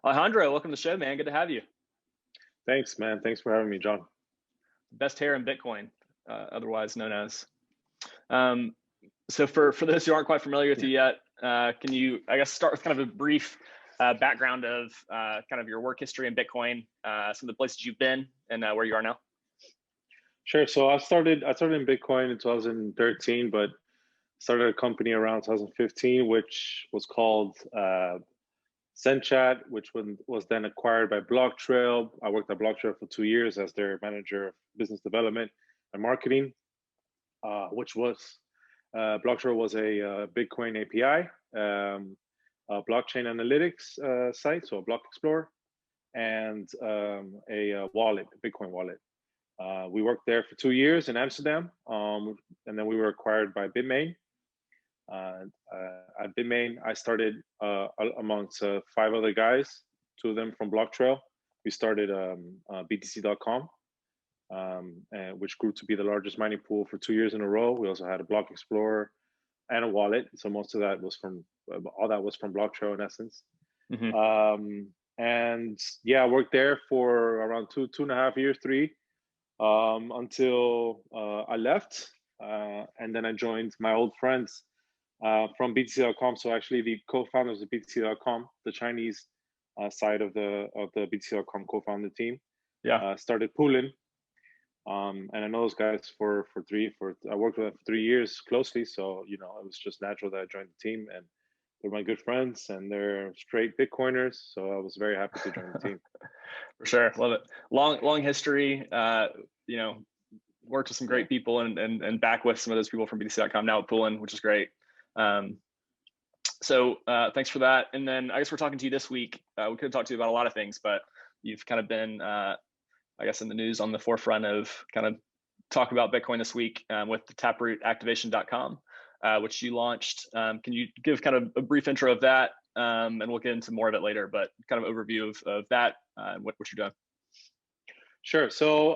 Alejandro, welcome to the show, man. Good to have you. Thanks, man. Thanks for having me, John. Best hair in Bitcoin, otherwise known as. So for those who aren't quite familiar with you yet, can you, I guess, start with kind of a brief background of kind of your work history in Bitcoin, some of the places you've been, and where you are now? Sure. So I started in Bitcoin in 2013, but started a company around 2015, which was called SendChat, which was then acquired by Blocktrail. I worked at Blocktrail for 2 years as their manager of business development and marketing, which was Blocktrail was a Bitcoin API, a blockchain analytics site, so a block explorer, and a wallet, a Bitcoin wallet. We worked there for 2 years in Amsterdam, and then we were acquired by Bitmain. At Bitmain, I started amongst 5 other guys, 2 of them from Blocktrail. We started BTC.com, which grew to be the largest mining pool for 2 years in a row. We also had a block explorer and a wallet. So most of that was all that was from Blocktrail in essence. Mm-hmm. And yeah, I worked there for around 2.5 years, 3, until I left. And then I joined my old friends from BTC.com. So actually the co-founders of BTC.com, the Chinese side of the BTC.com co-founded team, started Poolin. And I know those guys for I worked with them for 3 years closely. So, you know, it was just natural that I joined the team, and they're my good friends and they're straight Bitcoiners. So I was very happy to join the team. For sure. Love it. Long history, you know, worked with some great people and back with some of those people from BTC.com now at Poolin, which is great. So thanks for that. And then I guess we're talking to you this week. We could talk to you about a lot of things, but you've kind of been, I guess, in the news on the forefront of kind of talk about Bitcoin this week with the Taproot activation.com, which you launched. Can you give kind of a brief intro of that? And we'll get into more of it later, but kind of overview of that and what you're doing. Sure. So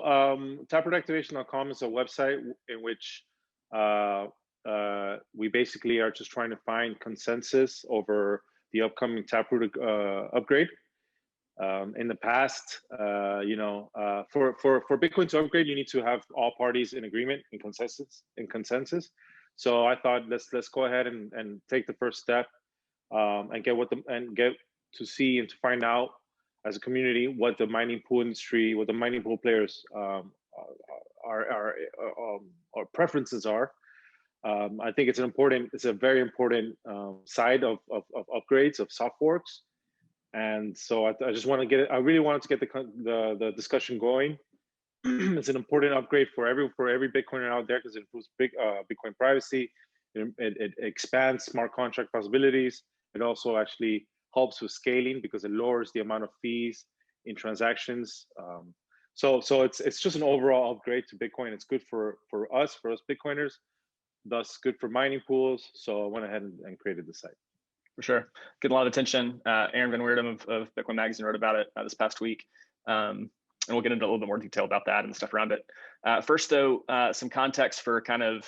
taprootactivation.com is a website in which we basically are just trying to find consensus over the upcoming Taproot upgrade. In the past, you know, for Bitcoin to upgrade, you need to have all parties in agreement, in consensus. So I thought let's go ahead and take the first step and get to see and to find out as a community what the mining pool industry, what the mining pool players our preferences are. I think it's a very important side of upgrades, of soft forks. And so I just want to get it. I really wanted to get the discussion going. It's an important upgrade for every Bitcoiner out there because it improves Bitcoin privacy. It expands smart contract possibilities. It also actually helps with scaling because it lowers the amount of fees in transactions. So it's just an overall upgrade to Bitcoin. It's good for us Bitcoiners, thus good for mining pools. So I went ahead and created the site. For sure. Getting a lot of attention. Aaron Van Wirdum of Bitcoin Magazine wrote about it this past week. And we'll get into a little bit more detail about that and the stuff around it. First, though, some context for kind of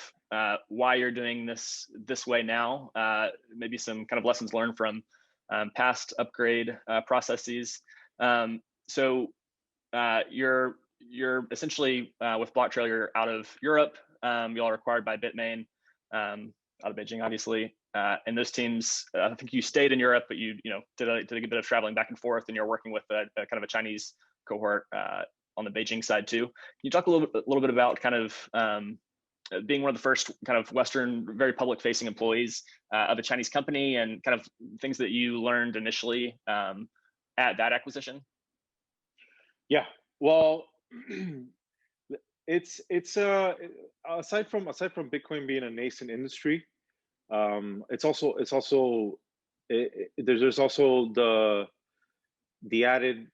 why you're doing this way now. Maybe some kind of lessons learned from past upgrade processes. So you're essentially with Blocktrail, you're out of Europe. You all are acquired by Bitmain, out of Beijing, obviously. And those teams, I think you stayed in Europe, but you did a bit of traveling back and forth, and you're working with a kind of a Chinese cohort on the Beijing side too. Can you talk a little bit about kind of being one of the first kind of Western, very public-facing employees of a Chinese company, and kind of things that you learned initially at that acquisition? Yeah, well, it's aside from Bitcoin being a nascent industry, there's also the added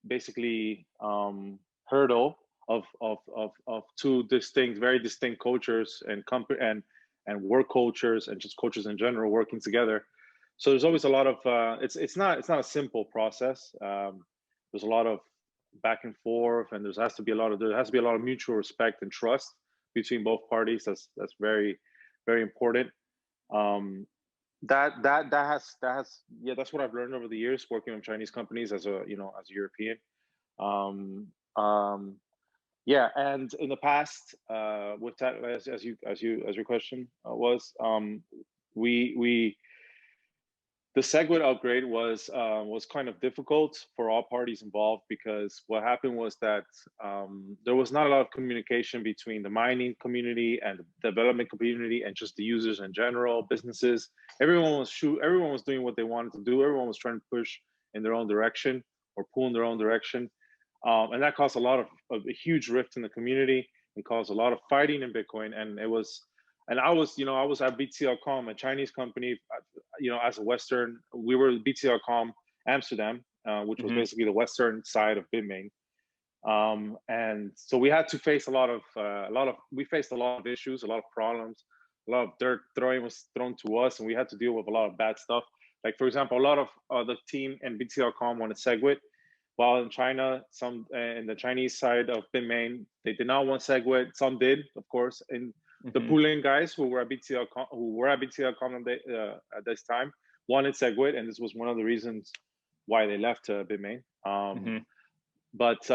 basically hurdle of 2 very distinct cultures and work cultures and just cultures in general working together. So there's always a lot of it's not a simple process. There's a lot of back and forth, and there has to be a lot of mutual respect and trust between both parties. That's very, very important. yeah, that's what I've learned over the years working with Chinese companies as a as a European. Um, um, yeah, and in the past, with that, as your question was, we the SegWit upgrade was kind of difficult for all parties involved, because what happened was that there was not a lot of communication between the mining community and the development community and just the users in general, businesses. Everyone was doing what they wanted to do. Everyone was trying to push in their own direction or pull in their own direction, and that caused a huge rift in the community and caused a lot of fighting in Bitcoin. And it was. And I was at BTL.com, a Chinese company, as a Western. We were BTL.com Amsterdam, which was basically the Western side of Bitmain. And so we had to face we faced a lot of issues, a lot of problems, a lot of dirt was thrown to us, and we had to deal with a lot of bad stuff. Like, for example, a lot of the team in BTL.com wanted SegWit, while in China, some in the Chinese side of Bitmain, they did not want SegWit. Some did, of course. And the Poolin guys who were at BTL.com at this time wanted SegWit, and this was one of the reasons why they left Bitmain. But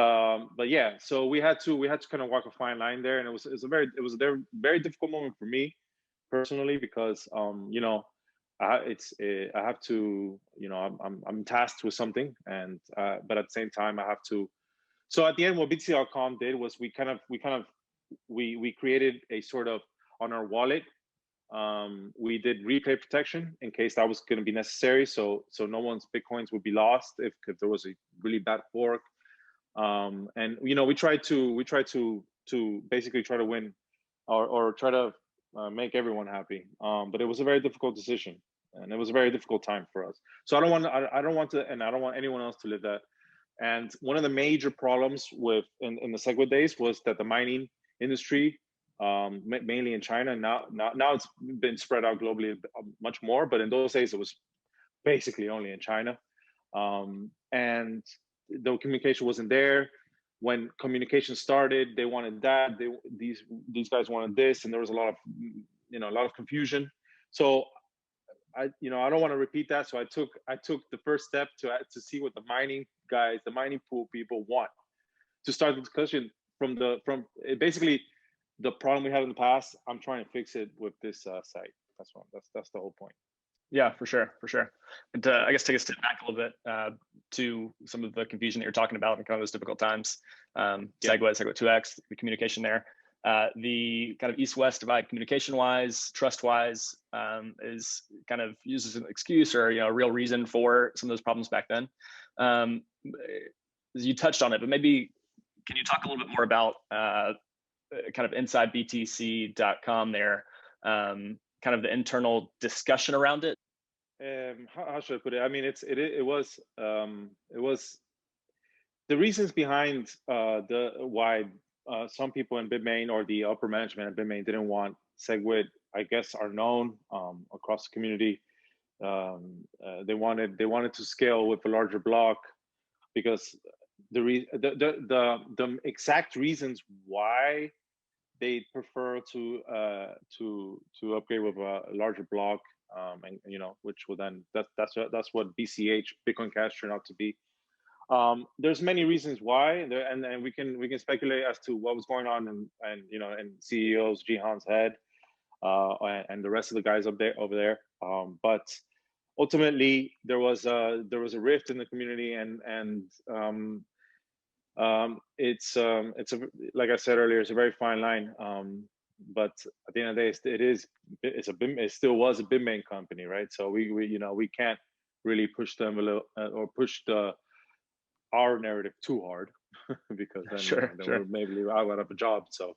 yeah, so we had to kind of walk a fine line there, and it was a very difficult moment for me personally, because I have to, I'm tasked with something, and but at the same time I have to. So at the end, what BTL.com did was we created a sort of, on our wallet, we did replay protection in case that was going to be necessary, so no one's Bitcoins would be lost if there was a really bad fork. And we tried to basically try to win, or try to make everyone happy. But it was a very difficult decision, and it was a very difficult time for us. So I don't want anyone else to live that. And one of the major problems in the SegWit days was that the mining industry, mainly in China, now it's been spread out globally much more, but in those days it was basically only in China. And the communication wasn't there. When communication started, they wanted that. These guys wanted this, and there was a lot of confusion. So I don't want to repeat that. So I took the first step to see what the mining guys, the mining pool people want, to start the discussion from basically the problem we had in the past. I'm trying to fix it with this site. That's the whole point. Yeah, for sure. And I guess take a step back a little bit to some of the confusion that you're talking about and kind of those difficult times. SegWit 2x, the communication there. The kind of east-west divide communication-wise, trust-wise, is kind of used as an excuse or a real reason for some of those problems back then. You touched on it, but maybe can you talk a little bit more about kind of inside BTC.com there, kind of the internal discussion around it? How should I put it? I mean, it was the reasons behind why some people in Bitmain, or the upper management at Bitmain, didn't want SegWit, I guess, are known across the community. They wanted to scale with a larger block, because the exact reasons why they prefer to upgrade with a larger block, and which will then that's what BCH, Bitcoin Cash, turned out to be. There's many reasons why, and we can speculate as to what was going on in CEO's Jihan's head, and the rest of the guys over there. But ultimately, there was a rift in the community, and it's like I said earlier, it's a very fine line. But at the end of the day, it still was a Bitmain company, right? So we can't really push them a little, or push our narrative too hard, because then we're maybe out of a job. So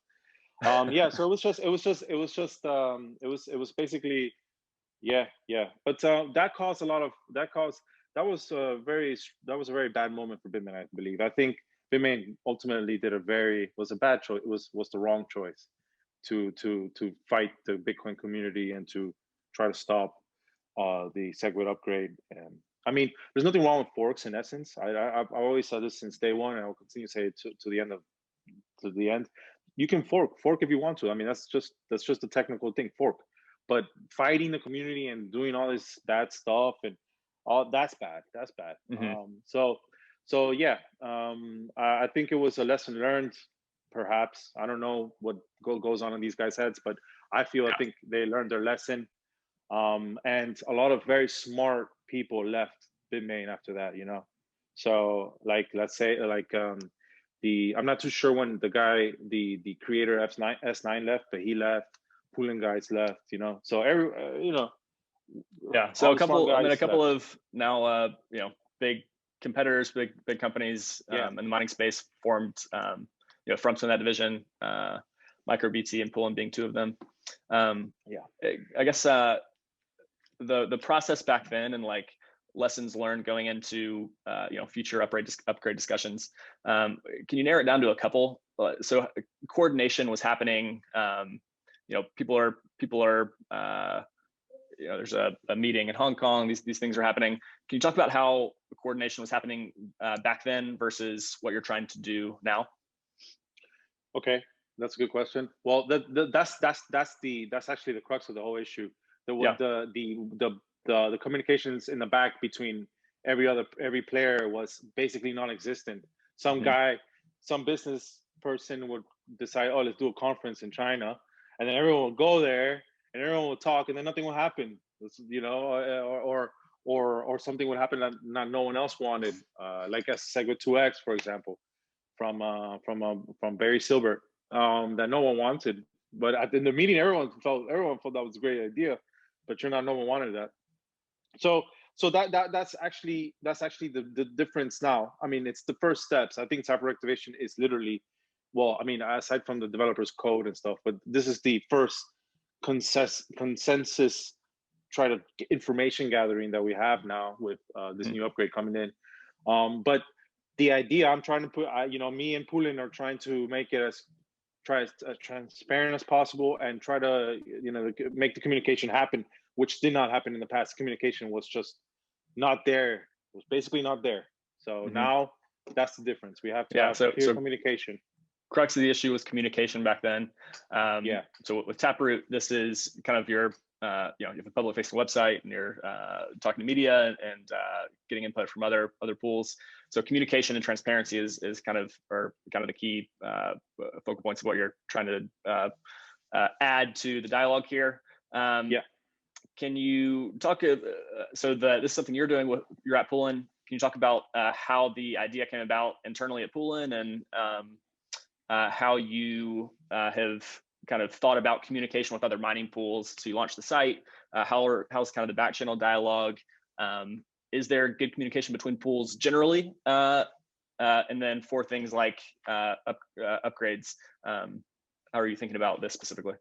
yeah, so it was basically yeah. But that was a very bad moment for Bitmain, I believe. I think Bitmain ultimately was a bad choice. It was the wrong choice to fight the Bitcoin community and to try to stop the SegWit upgrade. And I mean, there's nothing wrong with forks in essence. I've always said this since day one, and I'll continue to say it to the end. You can fork if you want to. I mean, that's just a technical thing. Fork. but fighting the community and doing all this bad stuff and all that's bad. That's bad. Hmm. So yeah, I think it was a lesson learned. Perhaps I don't know what goes on in these guys' heads, but I think they learned their lesson. And a lot of very smart people left Bitmain after that. So like let's say I'm not too sure when the guy the creator S9 left, but he left. Poolin guys left. So Yeah. So all the smart a guys couple left. of now, big competitors, big companies Yeah. in the mining space formed, fronts in that division, MicroBT and Poolin being two of them. Yeah. I guess the process back then and like lessons learned going into future upgrade discussions. Can you narrow it down to a couple? So coordination was happening. People are there's a meeting in Hong Kong. These things are happening. Can you talk about how coordination was happening back then versus what you're trying to do now? Okay, that's a good question. Well, that's actually the crux of the whole issue. The communications in the back between every player was basically non-existent. Some business person would decide, oh, let's do a conference in China, and then everyone would go there and everyone would talk, and then nothing would happen. Or something would happen that no one else wanted, like a SegWit 2x, for example, from Barry Silbert, that no one wanted. But in the meeting, everyone thought that was a great idea, but no one wanted that. So that's actually the difference now. I mean, it's the first steps. I think Taproot activation is literally, well, I mean, aside from the developer's code and stuff, but this is the first consensus try to information gathering that we have now with this new upgrade coming in. But the idea I'm trying to put, me and Poolin are trying to make it as transparent as possible and try to, make the communication happen, which did not happen in the past. Communication was just not there. It was basically not there. So now that's the difference. We have to have clear communication. Crux of the issue was communication back then. So with Taproot, this is kind of your, you have a public facing website and you're talking to media and getting input from other pools. So communication and transparency is kind of the key focal points of what you're trying to add to the dialogue here. Can you talk? So this is something you're doing. You're at Poolin. Can you talk about how the idea came about internally at Poolin and how you have kind of thought about communication with other mining pools to launch the site? How's kind of the back channel dialogue? Is there good communication between pools generally? And then for things like upgrades, how are you thinking about this specifically?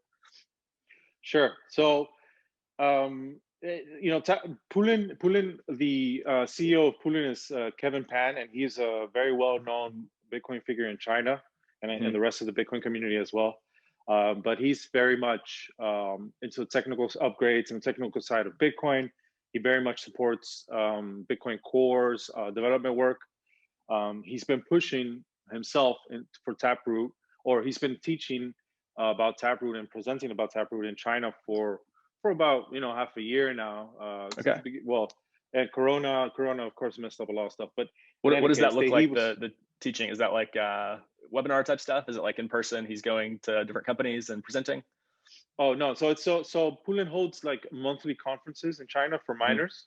Sure. So, Poolin, the CEO of Poolin is Kevin Pan, and he's a very well-known Bitcoin figure in China and the rest of the Bitcoin community as well. But he's very much into technical upgrades and the technical side of Bitcoin. He very much supports Bitcoin Core's development work. He's been pushing himself for Taproot, or he's been teaching about Taproot and presenting about Taproot in China for about half a year now. Well, and Corona of course messed up a lot of stuff. But what does that look like? The teaching, is that like webinar type stuff? Is it like in person? He's going to different companies and presenting? Oh no, so Poolin holds like monthly conferences in China for miners.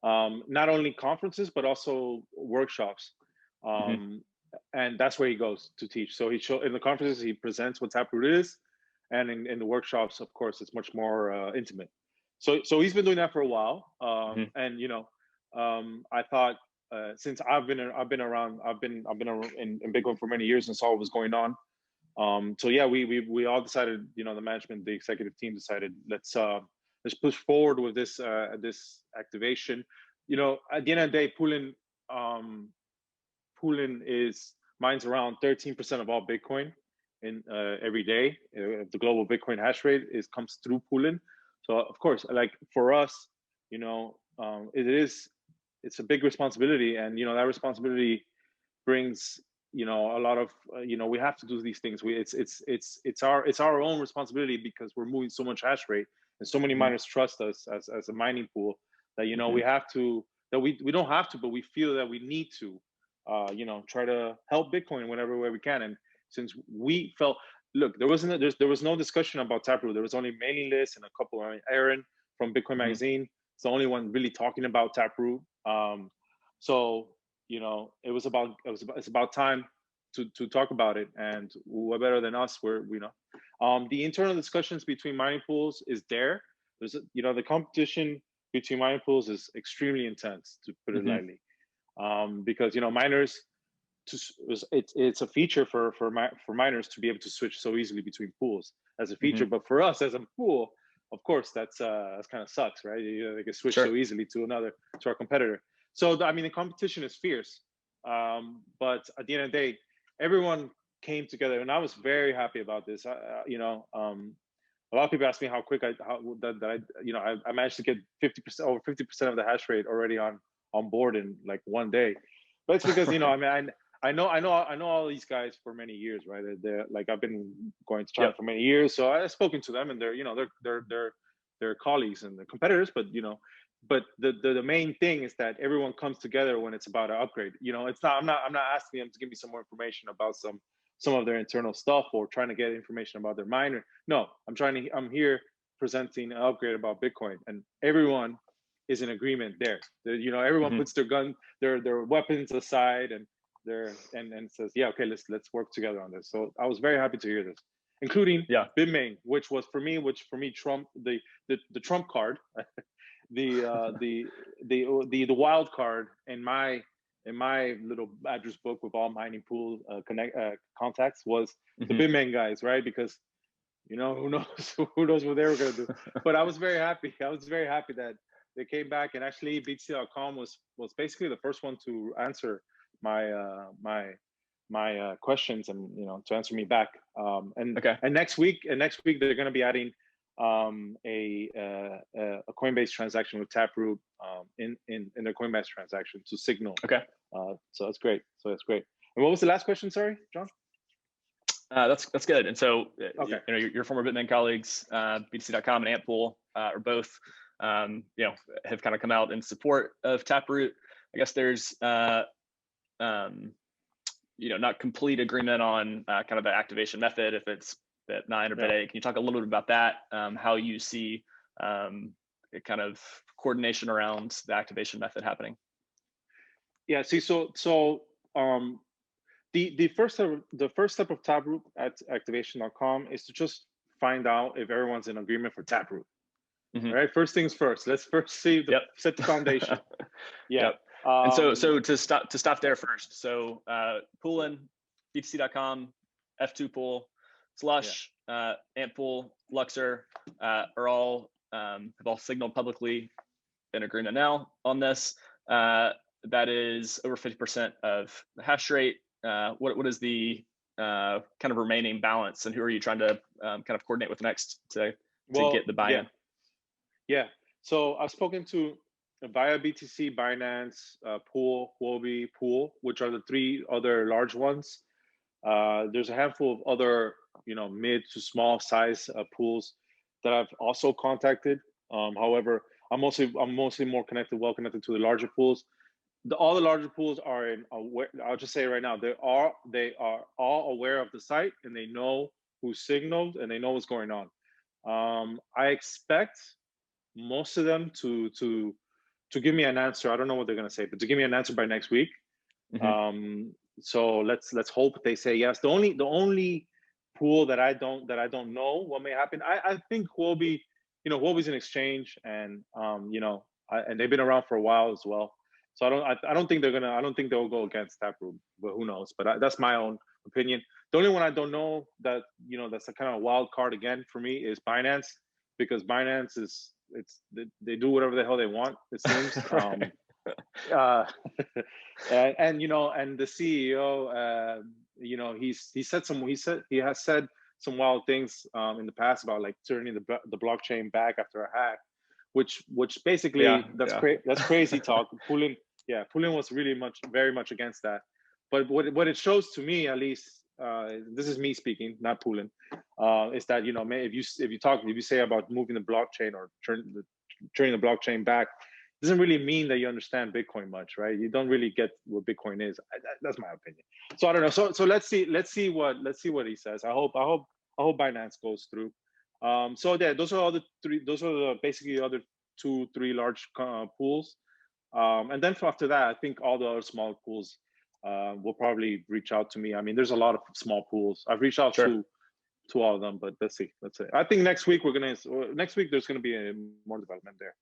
Not only conferences but also workshops. And that's where he goes to teach. So in the conferences he presents what Taproot is, and in the workshops, of course, it's much more intimate. So he's been doing that for a while. And I thought since I've been around in Bitcoin for many years and saw what was going on. So yeah, we all decided, the management, the executive team decided, let's push forward with this activation. At the end of the day, Poolin mines around 13% of all Bitcoin in every day. The global Bitcoin hash rate comes through Poolin. So of course, like for us, it's a big responsibility, and that responsibility brings a lot of we have to do these things. It's our own responsibility because we're moving so much hash rate, and so many miners trust us as a mining pool that we have to, that we don't have to, but we feel that we need to try to help Bitcoin whenever way we can. And since we felt, look, there was no discussion about Taproot. There was only mailing lists and a couple. Aaron from Bitcoin Magazine is the only one really talking about Taproot. So it's about time to talk about it, and what better than us? The internal discussions between mining pools is there. There's the competition between mining pools is extremely intense, to put it lightly, because miners, it's a feature for miners to be able to switch so easily between pools as a feature. But for us as a pool, of course, that's kind of sucks, right? They can switch so easily to our competitor. So the competition is fierce, but at the end of the day, everyone came together, and I was very happy about this. A lot of people ask me how quick I managed to get 50%, over 50% of the hash rate already on board in like one day. But it's because I know all these guys for many years, right? They're like, I've been going to China for many years, so I've spoken to them, and they're colleagues and they're competitors, but but the main thing is that everyone comes together when it's about an upgrade. It's not, I'm not asking them to give me some more information about some of their internal stuff or trying to get information about their miner. No, I'm here presenting an upgrade about Bitcoin, and everyone is in agreement there. Everyone puts their weapons aside, and says, yeah, okay, let's work together on this. So I was very happy to hear this, including Bitmain, which for me Trump, the Trump card, the wild card in my little address book with all mining pool contacts was the Bitmain guys, right? Because who knows what they were gonna do. But I was very happy. That they came back, and actually BTC.com was basically the first one to answer my questions, and to answer me back. And next week they're going to be adding a Coinbase transaction with Taproot in their Coinbase transaction to Signal. So that's great. And what was the last question? Sorry, John. That's good. And so your former Bitmain colleagues, BTC.com and Antpool, are both have kind of come out in support of Taproot. I guess there's not complete agreement on kind of the activation method, if it's Bit9 or Bit8. Can you talk a little bit about that? How you see kind of coordination around the activation method happening? Yeah. See, so the first step of Taproot at activation.com is to just find out if everyone's in agreement for Taproot. All right. First things first. Let's first set the foundation. And so to stop there first. So Poolin, BTC.com, F2 Pool, Slush, Antpool, Luxor are all have all signaled publicly in agreement now on this. That is over 50% of the hash rate. What is the kind of remaining balance, and who are you trying to kind of coordinate with next to get the buy-in? Yeah. So I've spoken to via BTC, Binance, Pool, Huobi, Pool, which are the three other large ones. There's a handful of other, mid to small size pools that I've also contacted. However, I'm mostly well connected to the larger pools. All the larger pools are I'll just say right now, they are all aware of the site, and they know who signaled, and they know what's going on. I expect most of them to give me an answer. I don't know what they're going to say, but to give me an answer by next week. So let's hope they say yes. The only pool that I don't know what may happen. I think Huobi, Huobi's an exchange, and and they've been around for a while as well. So I don't think they'll go against Taproot, but who knows? But that's my own opinion. The only one I don't know that that's a kind of wild card again for me is Binance, because Binance they do whatever the hell they want, it seems. And the CEO, he has said some wild things in the past about like turning the blockchain back after a hack, which basically that's crazy talk. Poolin was very much against that. But what it shows to me, at least, this is me speaking, not Poolin, is that, you know, if you say about moving the blockchain or turning the blockchain back, doesn't really mean that you understand Bitcoin much, right? You don't really get what Bitcoin is. That's my opinion. So I don't know. So let's see what he says. I hope Binance goes through. So yeah, those are basically the other 2-3 large pools. And then after that, I think all the other small pools will probably reach out to me. I mean, there's a lot of small pools. I've reached out to all of them, but let's see. I think next week there's gonna be more development there.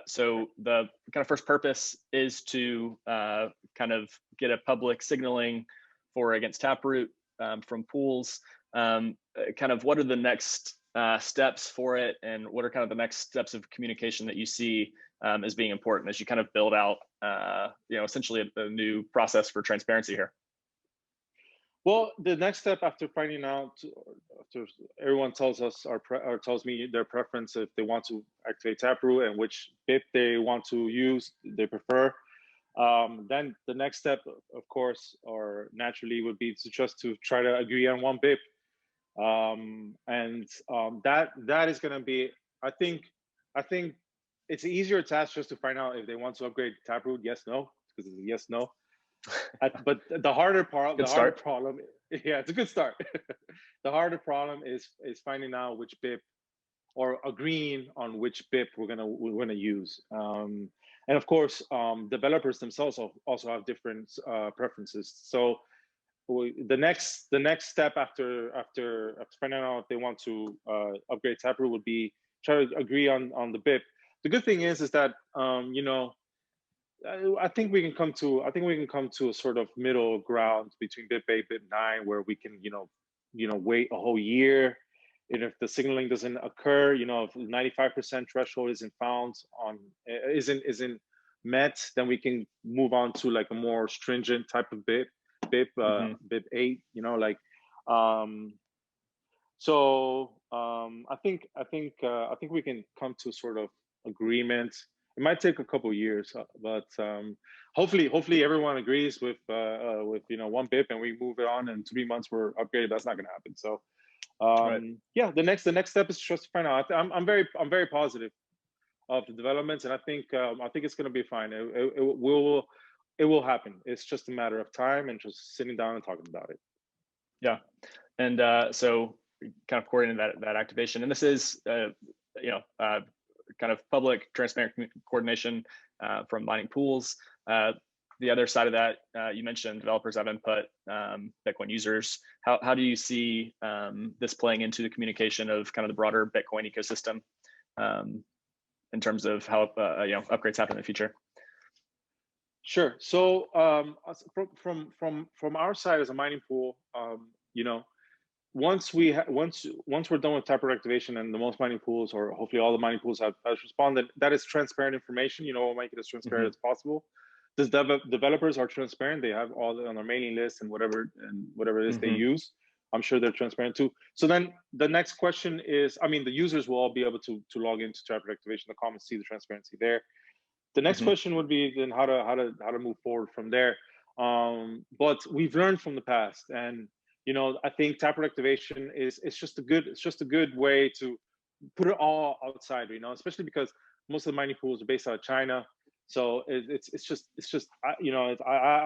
So the kind of first purpose is to kind of get a public signaling for against Taproot from pools. Kind of what are the next steps for it, and what are kind of the next steps of communication that you see as being important as you kind of build out, essentially a new process for transparency here? Well, the next step after finding out, after everyone tells us or tells me their preference if they want to activate Taproot and which BIP they want to use, they prefer, then the next step, of course, or naturally, would be to try to agree on one BIP, that is going to be, I think it's an easier task just to find out if they want to upgrade Taproot, yes, no, because it's a yes, no. But the harder problem, yeah, it's a good start. The harder problem is finding out which BIP, or agreeing on which BIP we're gonna use. And of course, developers themselves also have different preferences. So the next step after finding out if they want to upgrade Taproot would be try to agree on the BIP. The good thing is that I think we can come to a sort of middle ground between BIP 8, BIP 9, where we can wait a whole year, and if the signaling doesn't occur, if 95% threshold isn't met, then we can move on to like a more stringent type of BIP 8. I think we can come to sort of agreement. It might take a couple of years, but hopefully everyone agrees with one BIP and we move it on. In 3 months we're upgraded. That's not going to happen. So yeah, the next step is just to find out. I'm very positive of the developments, and I think it's going to be fine. It will happen. It's just a matter of time and just sitting down and talking about it. Yeah, and so kind of coordinating that activation, and this is kind of public, transparent coordination from mining pools. The other side of that, you mentioned developers have input, Bitcoin users. How do you see this playing into the communication of kind of the broader Bitcoin ecosystem in terms of how upgrades happen in the future? Sure. So from our side as a mining pool, once we're done with Taproot activation and the most mining pools, or hopefully all the mining pools have responded, that is transparent information. We'll make it as transparent as possible. The developers are transparent. They have all on their mailing list and whatever it is they use. I'm sure they're transparent too. So then the next question is, the users will all be able to log into Taproot activation, the comments, see the transparency there. The next question would be then how to move forward from there. But we've learned from the past, and I think Taproot activation is just a good way to put it all outside, especially because most of the mining pools are based out of China. So it's just I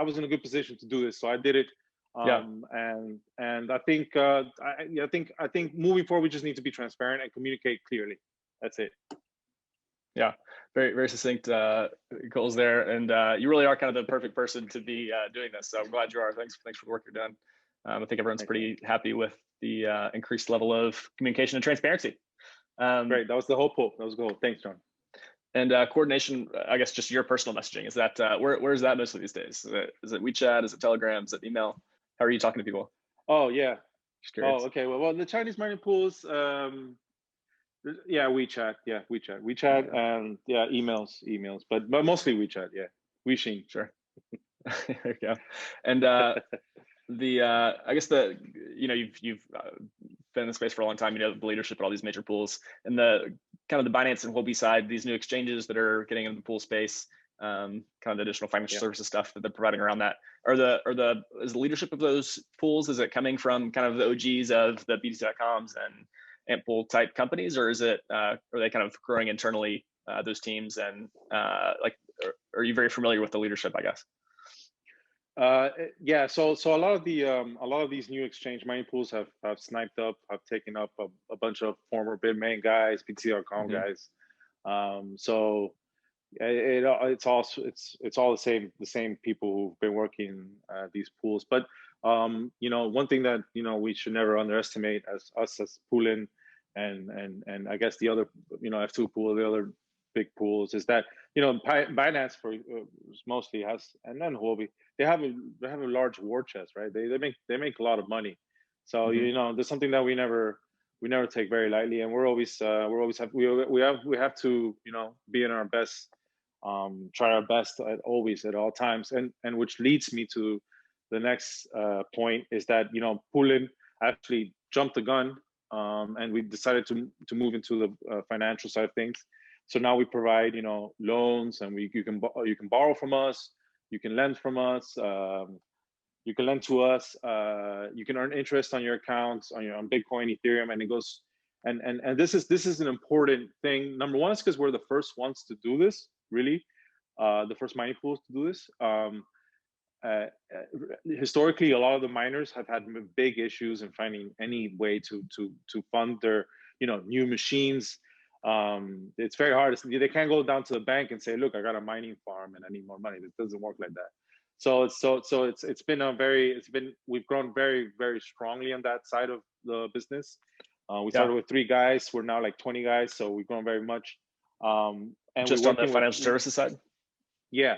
was in a good position to do this, so I did it. And I think moving forward we just need to be transparent and communicate clearly. That's it. Yeah, very, very succinct goals there, and you really are kind of the perfect person to be doing this. So I'm glad you are. Thanks for the work you're doing. I think everyone's pretty happy with the increased level of communication and transparency. Great, that was the whole poll. That was the goal. Thanks, John. And coordination, I guess, just your personal messaging. Is that where is that mostly these days? Is it WeChat? Is it Telegram? Is it email? How are you talking to people? Oh yeah. Just curious. Oh okay. Well, the Chinese mining pools. Yeah, WeChat. Yeah, WeChat, and yeah, emails. But mostly WeChat. Yeah, Weixin. Sure. There you go. And I guess you've been in the space for a long time. The leadership at all these major pools, and the kind of the Binance and Huobi side, these new exchanges that are getting into the pool space. kind of the additional financial services stuff that they're providing around that. Is the leadership of those pools, is it coming from kind of the OGs of the BTC.coms and Ampool type companies, or is it are they kind of growing internally, those teams, and like, are you very familiar with the leadership, I guess? Yeah, so a lot of these new exchange mining pools have sniped up, have taken up a bunch of former Bitmain guys, BTC.com guys. So it's all the same people who've been working these pools. But you know, one thing that, you know, we should never underestimate as Poolin and I guess the other, you know, F2 pool, the other big pools, is that, you know, Binance for mostly has, and then Huobi, they have a large war chest, right? They make a lot of money. So you know, there's something that we never take very lightly, and we have to, you know, be in our best, try our best at all times, and which leads me to the next point, is that, you know, Poolin actually jumped the gun, and we decided to move into the financial side of things. So now we provide, you know, loans, and you can borrow from us, you can lend from us, you can lend to us, you can earn interest on your accounts on Bitcoin, Ethereum, and it goes. And this is an important thing. Number one is because we're the first ones to do this, really, the first mining pools to do this. Historically, a lot of the miners have had big issues in finding any way to fund their, you know, new machines. It's very hard. They can't go down to the bank and say, look, I got a mining farm and I need more money. It doesn't work like that. So we've grown very, very strongly on that side of the business. We started with 3 guys. We're now like 20 guys. So we've grown very much. And just on the financial services side? Yeah.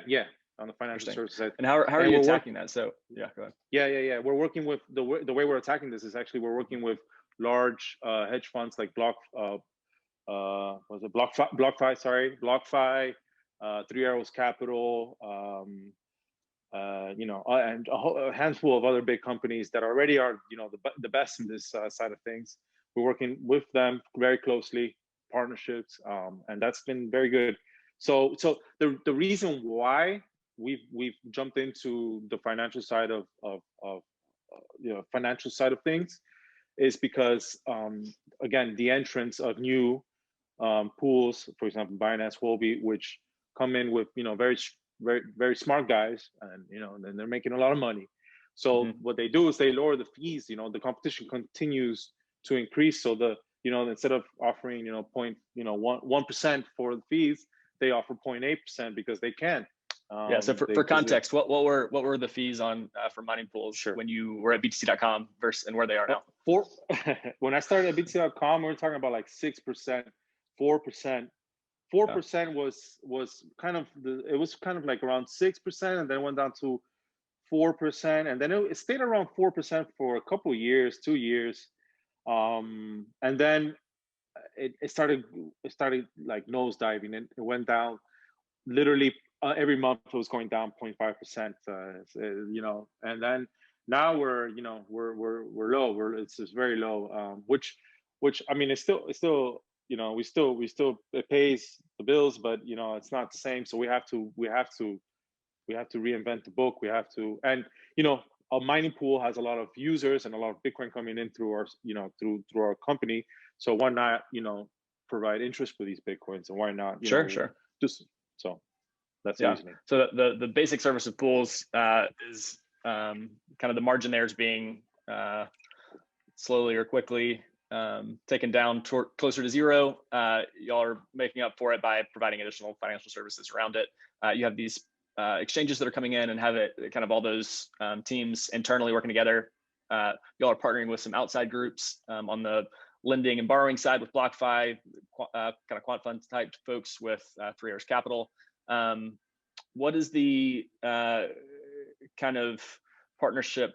On the financial services side. And how are you attacking that? So yeah, go ahead. Yeah. We're working with the way we're attacking this is actually we're working with large hedge funds like BlockFi, 3 Arrows Capital, you know, and a handful of other big companies that already are, you know, the best in this side of things. We're working with them very closely, partnerships, and that's been very good. So the reason why we've jumped into the financial side of you know, financial side of things is because again, the entrance of new pools, for example, Binance, Huobi, which come in with, you know, very smart guys, and, you know, and they're making a lot of money. So what they do is they lower the fees. You know, the competition continues to increase. So you know, instead of offering, you know, 1% for the fees, they offer 0.8% because they can. Yeah. So for context, what were the fees on for mining pools when you were at BTC.com versus and where they are now? When I started at BTC.com, we were talking about like 6%, 4%. 4% was kind of like around 6%, and then it went down to 4%, and then it stayed around 4% for a couple of years, 2 years, and then it started like nosediving, and it went down literally every month. It was going down 0.5%, you know, and then now we're low. It's just very low, which I mean, it's still you know, we still it pays the bills, but, you know, it's not the same. So we have to reinvent the book. We have to, and, you know, a mining pool has a lot of users and a lot of Bitcoin coming in through our, you know, through our company. So why not, you know, provide interest for these Bitcoins, and why not, you know, just so that's the reasoning. So the basic service of pools is kind of the margin there is being slowly or quickly taken down closer to zero. Y'all are making up for it by providing additional financial services around it. You have these exchanges that are coming in and have it kind of all those teams internally working together. Y'all are partnering with some outside groups on the lending and borrowing side with BlockFi, kind of quant fund type folks with 3 Arrows Capital. What is the kind of partnership?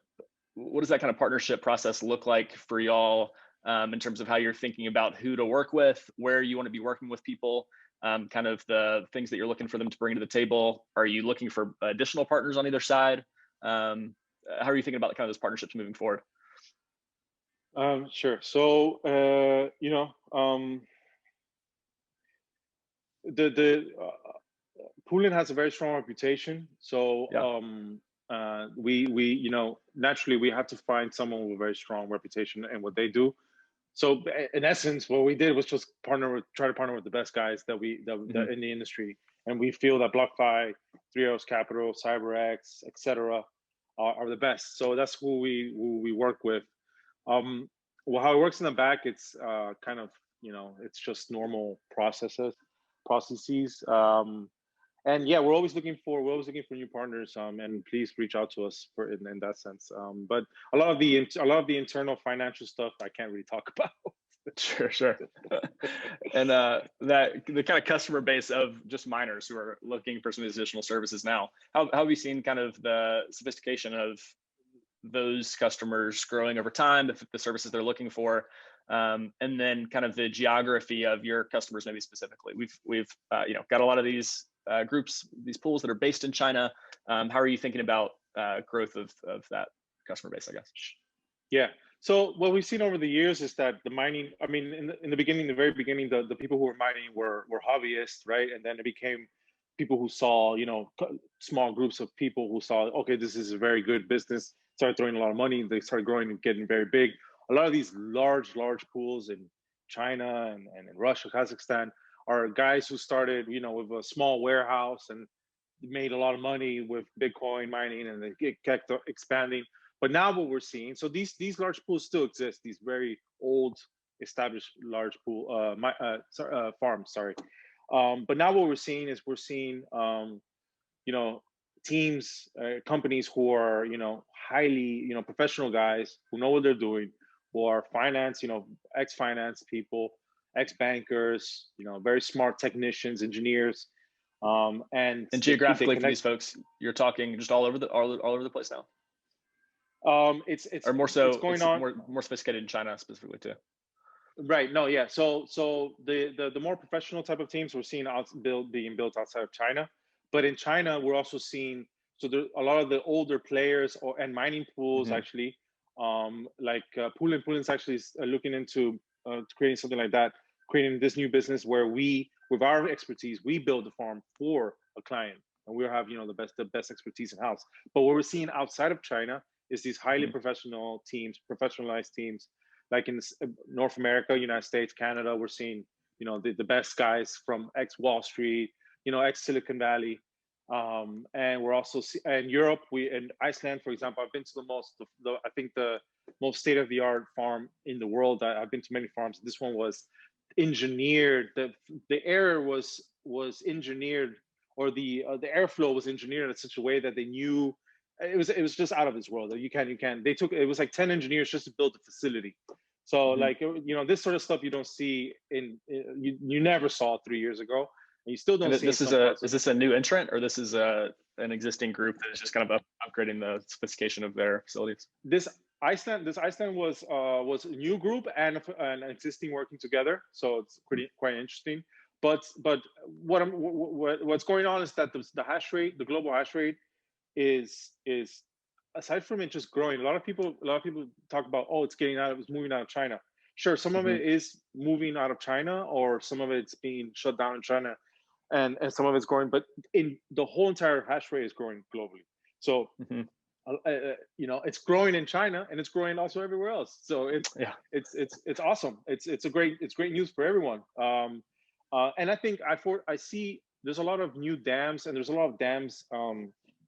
What does that kind of partnership process look like for y'all in terms of how you're thinking about who to work with, where you want to be working with people, kind of the things that you're looking for them to bring to the table? Are you looking for additional partners on either side? How are you thinking about kind of those partnerships moving forward? Sure. So, you know, the Poolin has a very strong reputation. So Yeah. we naturally we have to find someone with a very strong reputation and what they do. So in essence, what we did was just try to partner with the best guys that Hmm. in the industry, and we feel that BlockFi, 3 Arrows Capital, CyberX, etc., are the best. So that's who we work with. Um, well, how it works in the back, it's kind of it's just normal processes. And yeah, we're always looking for new partners. And please reach out to us in that sense. But a lot of the internal financial stuff I can't really talk about. Sure, sure. And that the kind of customer base of just miners who are looking for some of these additional services now, how have you seen kind of the sophistication of those customers growing over time, the services they're looking for, and then kind of the geography of your customers, maybe specifically? We've got a lot of these groups, these pools that are based in China. How are you thinking about growth of that customer base, I guess? Yeah. So what we've seen over the years is that the mining, I mean, in the beginning, the very beginning, the people who were mining were hobbyists, right? And then it became people who saw, small groups of people who saw, okay, this is a very good business, started throwing a lot of money, they started growing and getting very big. A lot of these large pools in China and in Russia, Kazakhstan, are guys who started, with a small warehouse and made a lot of money with Bitcoin mining, and they kept expanding. But now what we're seeing, so these large pools still exist, these very old established large pool farms, sorry. But now what we're seeing is teams, companies who are highly professional guys who know what they're doing, who are finance, ex-finance people, ex-bankers, very smart technicians, engineers, and And they geographically for these connect. folks, you're talking just all over the place now, It's or more it's so, going it's on. more sophisticated in China specifically too. Right. No. Yeah. So the more professional type of teams we're seeing being built outside of China, but in China we're also seeing, so there a lot of the older players and mining pools Hmm. actually, like Poolin's actually looking into creating something like that, creating this new business where we, with our expertise, we build the farm for a client, and we have the best expertise in house. But what we're seeing outside of China is these highly Hmm. professional teams, professionalized teams, like in North America, United States, Canada. We're seeing the best guys from ex Wall Street, ex Silicon Valley, and we're also in Europe. We in Iceland, for example. I've been to I think the most state of the art farm in the world. I've been to many farms. This one was engineered. The air was engineered, or the airflow was engineered in such a way that they knew it was just out of this world. You can they took, it was like 10 engineers just to build the facility. So Hmm. like this sort of stuff you don't see you never saw 3 years ago, and you still don't And see in this some parts is of this a new entrant, or this is an existing group that is just kind of upgrading the sophistication of their facilities? this Iceland was a new group and an existing working together, so it's quite interesting. But what's going on is that the hash rate, the global hash rate, is aside from it just growing. A lot of people talk about, oh, it's moving out of China. Sure, some of Hmm. it is moving out of China, or some of it's being shut down in China, and some of it's growing. But in the whole entire hash rate is growing globally. So Hmm. it's growing in China and it's growing also everywhere else. So Yeah. it's awesome. It's great news for everyone. And I think I see there's a lot of new dams, and there's a lot of dams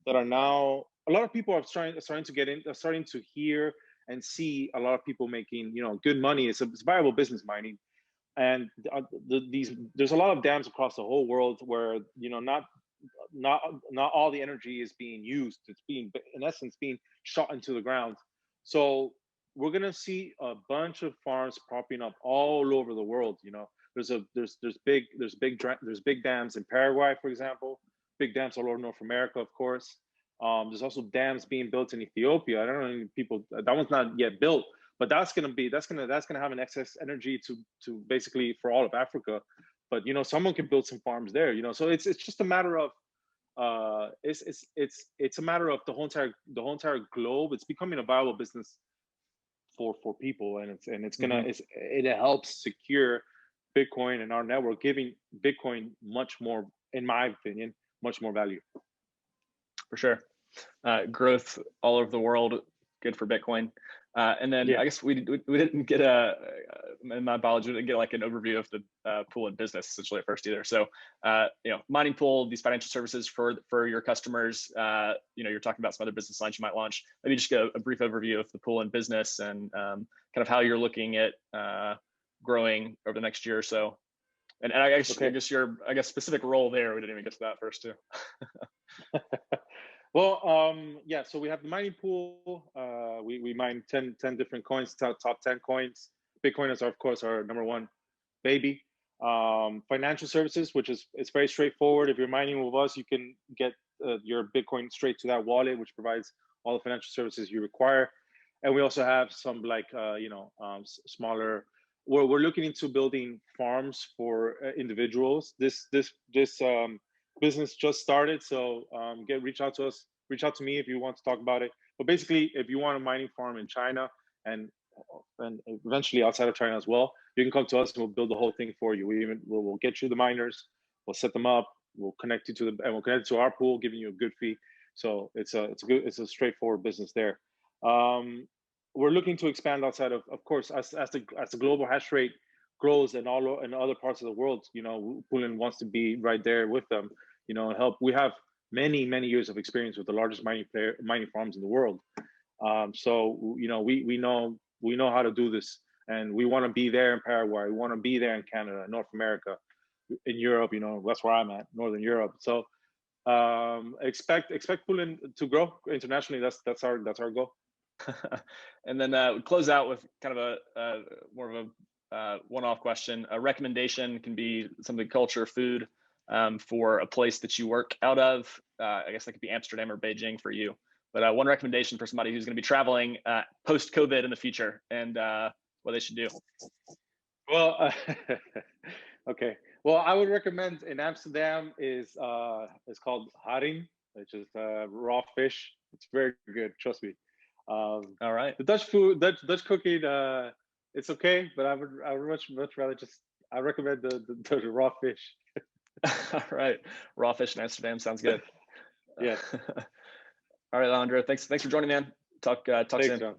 that are now, a lot of people are starting to get in, are starting to hear and see a lot of people making good money. It's viable business, mining. And there's a lot of dams across the whole world where not not all the energy is being used. It's being, in essence, being shot into the ground. So we're gonna see a bunch of farms popping up all over the world. There's big dams in Paraguay, for example. Big dams all over North America, of course. There's also dams being built in Ethiopia. I don't know if people, that one's not yet built, but that's gonna have an excess energy to basically for all of Africa. But someone can build some farms there. So it's just a matter of it's a matter of the whole entire globe. It's becoming a viable business for people, and Hmm. it helps secure Bitcoin and our network, giving Bitcoin much more, in my opinion, much more value. For sure. Growth all over the world, good for Bitcoin. And then I guess we didn't get in my biology, we didn't get like an overview of the Poolin business essentially at first either. So, mining pool, these financial services for your customers, you're talking about some other business lines you might launch. Maybe just get a brief overview of the Poolin business and kind of how you're looking at growing over the next year or so. And I guess your specific role there, we didn't even get to that first too. Well, so we have the mining pool. We mine 10 different coins, top 10 coins. Bitcoin is, of course, our number one baby. Financial services, which it's very straightforward. If you're mining with us, you can get your Bitcoin straight to that wallet, which provides all the financial services you require. And we also have some smaller. We're looking into building farms for individuals. This business just started, so reach out to us. Reach out to me if you want to talk about it. But basically, if you want a mining farm in China and eventually outside of China as well, you can come to us and we'll build the whole thing for you. We'll get you the miners, we'll set them up, we'll connect you we'll connect to our pool, giving you a good fee. So it's a straightforward business there. We're looking to expand outside of course, as the global hash rate grows in other parts of the world. Poolin wants to be right there with them. Help. We have many years of experience with the largest mining farms in the world. So we know how to do this, and we want to be there in Paraguay. We want to be there in Canada, North America, in Europe. That's where I'm at, Northern Europe. So expect Poolin to grow internationally. That's our goal. And then we close out with kind of a more of a one-off question. A recommendation can be something culture, food, for a place that you work out of. I guess that could be Amsterdam or Beijing for you. But one recommendation for somebody who's going to be traveling post-COVID in the future and what they should do. Well, okay. Well, I would recommend in Amsterdam it's called haring, which is raw fish. It's very good, trust me. All right. The Dutch food, Dutch cooking, it's okay, but I would much rather I recommend the raw fish. All right, raw fish in Amsterdam sounds good. Yeah. All right, Alejandro, thanks for joining, man. Talk soon. John.